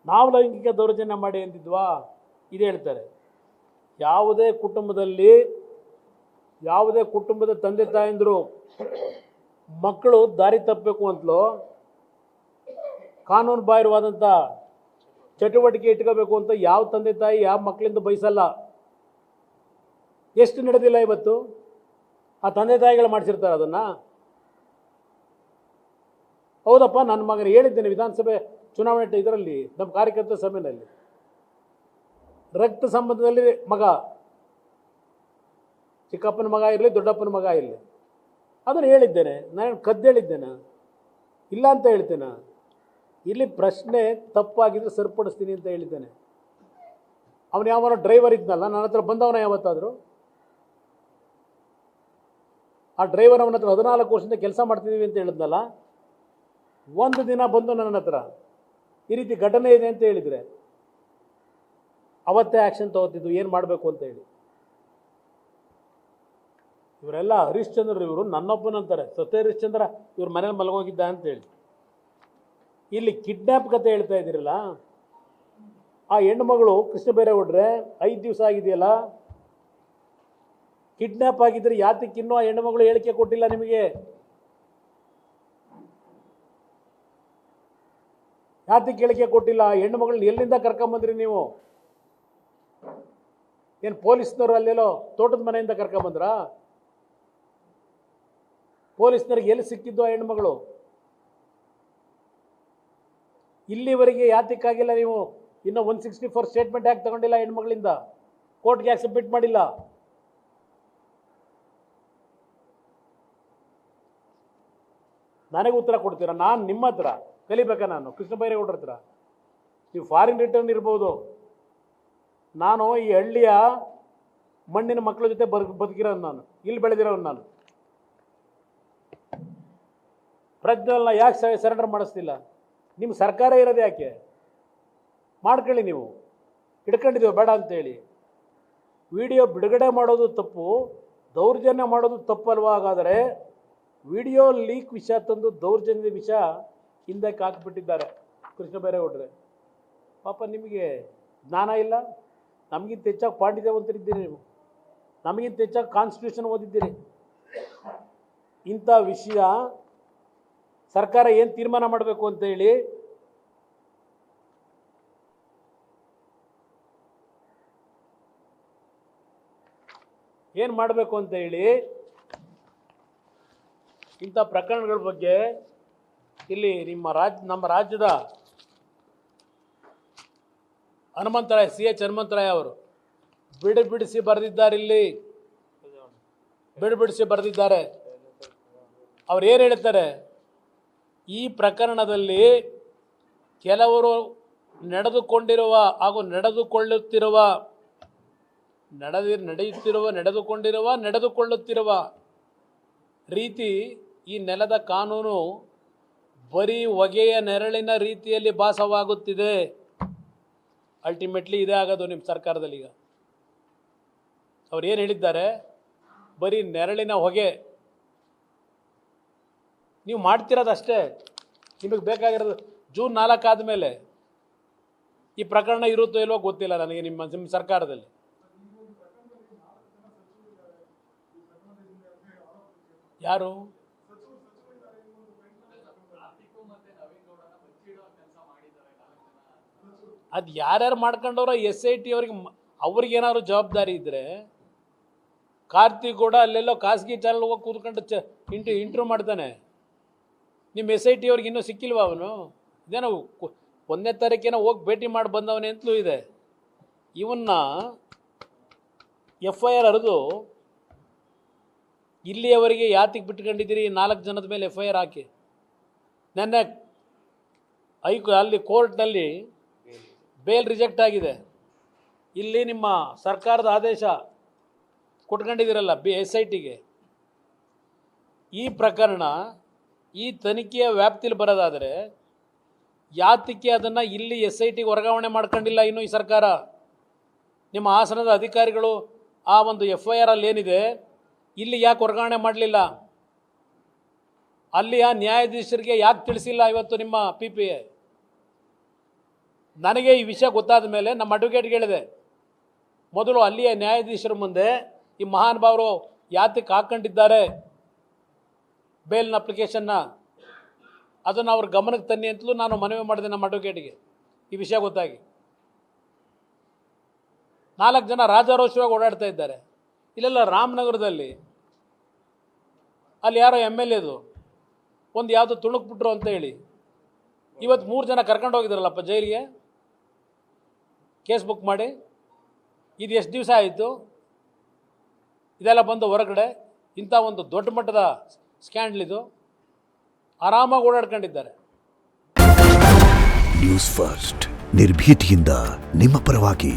ನಾವು ಲೈಂಗಿಕ ದೌರ್ಜನ್ಯ ಮಾಡಿ ಅಂತಿದ್ವಾ? ಇದು ಹೇಳ್ತಾರೆ. ಯಾವುದೇ ಕುಟುಂಬದ ತಂದೆ ತಾಯಂದಿರು ಮಕ್ಕಳು ದಾರಿ ತಪ್ಪಬೇಕು ಅಂತಲೋ ಕಾನೂನು ಬಾಹಿರವಾದಂಥ ಚಟುವಟಿಕೆ ಇಟ್ಕೋಬೇಕು ಅಂತ ಯಾವ ತಂದೆ ತಾಯಿ ಯಾವ ಮಕ್ಕಳಿಂದ ಬಯಸಲ್ಲ. ಎಷ್ಟು ನಡೆದಿಲ್ಲ ಇವತ್ತು? ಆ ತಂದೆ ತಾಯಿಗಳು ಮಾಡಿಸಿರ್ತಾರೆ ಅದನ್ನು. ಹೌದಪ್ಪ, ನನ್ನ ಮಗನ ಹೇಳಿದ್ದೇನೆ ವಿಧಾನಸಭೆ ಚುನಾವಣೆ ಇದರಲ್ಲಿ ನಮ್ಮ ಕಾರ್ಯಕರ್ತರ ಸಭೆಯಲ್ಲಿ, ರಕ್ತ ಸಂಬಂಧದಲ್ಲಿ ಮಗ, ಚಿಕ್ಕಪ್ಪನ ಮಗ ಇರಲಿ ದೊಡ್ಡಪ್ಪನ ಮಗ ಇರಲಿ, ಅದನ್ನು ಹೇಳಿದ್ದೇನೆ. ನಾನು ಕದ್ದೇಳಿದ್ದೇನೆ, ಇಲ್ಲ ಅಂತ ಹೇಳ್ತೇನೆ. ಇಲ್ಲಿ ಪ್ರಶ್ನೆ ತಪ್ಪಾಗಿದ್ರೆ ಸರಿಪಡಿಸ್ತೀನಿ ಅಂತ ಹೇಳಿದ್ದೇನೆ. ಅವನು ಯಾವನೋ ಡ್ರೈವರ್ ಇದ್ನಲ್ಲ ನನ್ನ ಹತ್ರ ಬಂದವನ ಯಾವತ್ತಾದರೂ? ಆ ಡ್ರೈವರ್ ಅವನ ಹತ್ರ 14 ವರ್ಷದಿಂದ ಕೆಲಸ ಮಾಡ್ತಿದ್ದೀವಿ ಅಂತ ಹೇಳಿದ್ನಲ್ಲ, ಒಂದು ದಿನ ಬಂದು ನನ್ನ ಹತ್ರ ಈ ರೀತಿ ಘಟನೆ ಇದೆ ಅಂತ ಹೇಳಿದರೆ ಅವತ್ತೇ ಆ್ಯಕ್ಷನ್ ತಗೋತಿದ್ದು ಏನು ಮಾಡಬೇಕು ಅಂತ ಹೇಳಿ. ಇವರೆಲ್ಲ ಹರಿಶ್ಚಂದ್ರ, ಇವರು ನನ್ನೊಬ್ಬನಂತಾರೆ, ಸತ್ಯ ಹರಿಶ್ಚಂದ್ರ ಇವ್ರ ಮನೇಲಿ ಮಲಗೋಗಿದ್ದ ಅಂತೇಳಿ. ಇಲ್ಲಿ ಕಿಡ್ನ್ಯಾಪ್ ಕತೆ ಹೇಳ್ತಾ ಇದ್ದೀರಲ್ಲ, ಆ ಹೆಣ್ಣು ಮಗಳು ಕೃಷ್ಣ ಬೈರೇಗೌಡ್ರೆ 5 ದಿವಸ ಆಗಿದೆಯಲ್ಲ, ಕಿಡ್ನ್ಯಾಪ್ ಆಗಿದ್ರೆ ಯಾತಕ್ಕಿನ್ನೂ ಆ ಹೆಣ್ಣು ಮಗಳು ಹೇಳಿಕೆ ಕೊಟ್ಟಿಲ್ಲ ನಿಮಗೆ? ಯಾತಕ್ಕೆ ಹೇಳಿಕೆ ಕೊಟ್ಟಿಲ್ಲ? ಹೆಣ್ಣು ಮಗಳನ್ನ ಎಲ್ಲಿಂದ ಕರ್ಕೊಂಬಂದ್ರಿ ನೀವು? ಏನು ಪೊಲೀಸ್ನವರು ಅಲ್ಲೆಲ್ಲೋ ತೋಟದ ಮನೆಯಿಂದ ಕರ್ಕೊಂಬಂದ್ರಾ? ಪೊಲೀಸ್ನವ್ರಿಗೆ ಎಲ್ಲಿ ಸಿಕ್ಕಿದ್ದು ಆ ಹೆಣ್ಣುಮಗಳು? ಇಲ್ಲಿವರೆಗೆ ಯಾತಕ್ಕಾಗಿಲ್ಲ ನೀವು? ಇನ್ನೂ 164 ಸ್ಟೇಟ್ಮೆಂಟ್ ಯಾಕೆ ತಗೊಂಡಿಲ್ಲ ಹೆಣ್ಮಗಳಿಂದ? ಕೋರ್ಟ್ಗೆ ಯಾಕೆ ಸಬ್ಮಿಟ್ ಮಾಡಿಲ್ಲ? ನನಗೆ ಉತ್ತರ ಕೊಡ್ತೀರಾ? ನಾನು ನಿಮ್ಮ ಹತ್ರ ಕಲಿಬೇಕಾ? ನಾನು ಕೃಷ್ಣ ಬೈರೇಗೌಡರ ಹತ್ರ? ನೀವು ಫಾರಿನ್ ರಿಟರ್ನ್ ಇರ್ಬೋದು, ನಾನು ಈ ಹಳ್ಳಿಯ ಮಣ್ಣಿನ ಮಕ್ಕಳ ಜೊತೆ ಬದುಕಿರೋನು, ನಾನು ಇಲ್ಲಿ ಬೆಳೆದಿರೋನು. ನಾನು ಪ್ರಜ್ವಲ್ನ ಯಾಕೆ ಸರೆಂಡರ್ ಮಾಡಿಸ್ತಿಲ್ಲ? ನಿಮ್ಮ ಸರ್ಕಾರ ಇರೋದು ಯಾಕೆ? ಮಾಡ್ಕೊಳ್ಳಿ, ನೀವು ಹಿಡ್ಕೊಂಡಿದ್ದೀವಿ ಬೇಡ ಅಂತೇಳಿ. ವಿಡಿಯೋ ಬಿಡುಗಡೆ ಮಾಡೋದು ತಪ್ಪು, ದೌರ್ಜನ್ಯ ಮಾಡೋದು ತಪ್ಪಲ್ವಾ? ಹಾಗಾದರೆ ವಿಡಿಯೋ ಲೀಕ್ ವಿಷಯ ತಂದು ದೌರ್ಜನ್ಯದ ವಿಷಯ ಹಿಂದಕ್ಕೆ ಹಾಕಿಬಿಟ್ಟಿದ್ದಾರೆ ಕೃಷ್ಣ ಬೈರೇಗೌಡ್ರೆ. ಪಾಪ ನಿಮಗೆ ಜ್ಞಾನ ಇಲ್ಲ. ನಮಗಿಂತ ಹೆಚ್ಚಾಗಿ ಪಾಂಡಿತ್ಯವಂತರಿದ್ದೀರಿ ನೀವು, ನಮಗಿಂತ ಹೆಚ್ಚಾಗಿ ಕಾನ್ಸ್ಟಿಟ್ಯೂಷನ್ ಓದಿದ್ದೀರಿ. ಇಂಥ ವಿಷಯ ಸರ್ಕಾರ ಏನು ತೀರ್ಮಾನ ಮಾಡಬೇಕು ಅಂತ ಹೇಳಿ ಏನು ಮಾಡಬೇಕು ಅಂತ ಹೇಳಿ ಇಂಥ ಪ್ರಕರಣಗಳ ಬಗ್ಗೆ ಇಲ್ಲಿ ನಮ್ಮ ರಾಜ್ಯದ ಹನುಮಂತರಾಯ, CH ಹನುಮಂತರಾಯ ಅವರು ಬಿಡಿಸಿ ಬರೆದಿದ್ದಾರೆ. ಇಲ್ಲಿ ಬಿಡಿಸಿ ಬರೆದಿದ್ದಾರೆ. ಅವ್ರು ಏನು ಹೇಳ್ತಾರೆ? ಈ ಪ್ರಕರಣದಲ್ಲಿ ಕೆಲವರು ನಡೆದುಕೊಂಡಿರುವ ಹಾಗೂ ನಡೆದುಕೊಳ್ಳುತ್ತಿರುವ ರೀತಿ ಈ ನೆಲದ ಕಾನೂನು ಬರೀ ಹೊಗೆಯ ನೆರಳಿನ ರೀತಿಯಲ್ಲಿ ಭಾಸವಾಗುತ್ತಿದೆ. ಅಲ್ಟಿಮೇಟ್ಲಿ ಇದೇ ಆಗೋದು ನಿಮ್ಮ ಸರ್ಕಾರದಲ್ಲಿ. ಈಗ ಅವ್ರು ಏನು ಹೇಳಿದ್ದಾರೆ? ಬರೀ ನೆರಳಿನ ಹೊಗೆ. ನೀವು ಮಾಡ್ತಿರೋದಷ್ಟೇ. ನಿಮಗೆ ಬೇಕಾಗಿರೋದು ಜೂನ್ 4 ಆದಮೇಲೆ ಈ ಪ್ರಕರಣ ಇರುತ್ತೋ ಇಲ್ವೋ ಗೊತ್ತಿಲ್ಲ ನನಗೆ. ನಿಮ್ಮ ಸರ್ಕಾರದಲ್ಲಿ ಯಾರು? ಅದು ಯಾರ್ಯಾರು ಮಾಡ್ಕೊಂಡವ್ರ SIT ಅವ್ರಿಗೇನಾದ್ರು ಜವಾಬ್ದಾರಿ ಇದ್ದರೆ, ಕಾರ್ತಿಕ್ ಕೂಡ ಅಲ್ಲೆಲ್ಲೋ ಖಾಸಗಿ ಚಾನಲ್ ಹೋಗಿ ಕೂತ್ಕೊಂಡು ಇಂಟರ್ವ್ಯೂ ಮಾಡ್ತಾನೆ. ನಿಮ್ಮ SIT ಅವ್ರಿಗೆ ಇನ್ನೂ ಸಿಕ್ಕಿಲ್ವ? ಅವನು ಇದೇನೋ 1ನೇ ತಾರೀಕೇನೋ ಹೋಗಿ ಭೇಟಿ ಮಾಡಿ ಬಂದವನೇ ಅಂತಲೂ ಇದೆ. ಇವನ್ನ FIR ಹರಿದು ಇಲ್ಲಿಯವರೆಗೆ ಯಾತಿಗೆ ಬಿಟ್ಕೊಂಡಿದ್ದೀರಿ? 4 ಜನದ ಮೇಲೆ FIR ಹಾಕಿ ನೆನ್ನೆ ಅಲ್ಲಿ ಕೋರ್ಟ್ನಲ್ಲಿ ಬೇಲ್ ರಿಜೆಕ್ಟ್ ಆಗಿದೆ. ಇಲ್ಲಿ ನಿಮ್ಮ ಸರ್ಕಾರದ ಆದೇಶ ಕೊಟ್ಕೊಂಡಿದ್ದೀರಲ್ಲ SITಗೆ. ಈ ಪ್ರಕರಣ ಈ ತನಿಖೆಯ ವ್ಯಾಪ್ತಿಯಲ್ಲಿ ಬರೋದಾದರೆ ಯಾತಕ್ಕೆ ಅದನ್ನು ಇಲ್ಲಿ SITಗೆ ವರ್ಗಾವಣೆ ಮಾಡ್ಕೊಂಡಿಲ್ಲ ಇನ್ನೂ ಈ ಸರ್ಕಾರ? ನಿಮ್ಮ ಹಾಸನದ ಅಧಿಕಾರಿಗಳು ಆ ಒಂದು FIR ಅಲ್ಲಿ ಏನಿದೆ ಇಲ್ಲಿ ಯಾಕೆ ವರ್ಗಾವಣೆ ಮಾಡಲಿಲ್ಲ? ಅಲ್ಲಿಯ ನ್ಯಾಯಾಧೀಶರಿಗೆ ಯಾಕೆ ತಿಳಿಸಿಲ್ಲ ಇವತ್ತು ನಿಮ್ಮ PPA? ನನಗೆ ಈ ವಿಷಯ ಗೊತ್ತಾದ ಮೇಲೆ ನಮ್ಮ ಅಡ್ವೊಕೇಟ್ಗೆ ಹೇಳಿದೆ, ಮೊದಲು ಅಲ್ಲಿಯ ನ್ಯಾಯಾಧೀಶರ ಮುಂದೆ ಈ ಮಹಾನುಭಾವರು ಯಾತಕ್ಕೆ ಹಾಕ್ಕೊಂಡಿದ್ದಾರೆ ಬೇಲ್ನ ಅಪ್ಲಿಕೇಶನ್ನ, ಅದನ್ನು ಅವ್ರ ಗಮನಕ್ಕೆ ತನ್ನಿ ಅಂತಲೂ ನಾನು ಮನವಿ ಮಾಡಿದೆ ನಮ್ಮ ಅಡ್ವೊಕೇಟ್ಗೆ. ಈ ವಿಷಯ ಗೊತ್ತಾಗಿ 4 ಜನ ರಾಜಾರೋಷವಾಗಿ ಓಡಾಡ್ತಾ ಇದ್ದಾರೆ. ಇಲ್ಲೆಲ್ಲ ರಾಮನಗರದಲ್ಲಿ ಅಲ್ಲಿ ಯಾರೋ MLAದು ಒಂದು ಯಾವುದೋ ತುಣುಕ್ಬಿಟ್ರು ಅಂತ ಹೇಳಿ ಇವತ್ತು 3 ಜನ ಕರ್ಕೊಂಡು ಹೋಗಿದ್ದಾರಲ್ಲಪ್ಪ ಜೈಲಿಗೆ, ಕೇಸ್ ಬುಕ್ ಮಾಡಿ. ಇದು ಎಷ್ಟು ದಿವಸ ಆಯಿತು ಇದೆಲ್ಲ ಬಂದು ಹೊರಗಡೆ? ಇಂಥ ಒಂದು ದೊಡ್ಡ ಮಟ್ಟದ ಸ್ಕ್ಯಾಂಡಲ್ ಇದು. ಆರಾಮಾಗಿ ಓಡಾಡ್ಕೊಂಡಿದ್ದಾರೆ. ನ್ಯೂಸ್ ಫಸ್ಟ್ ನಿರ್ಭೀತಿಯಿಂದ ನಿಮ್ಮ ಪರವಾಗಿ.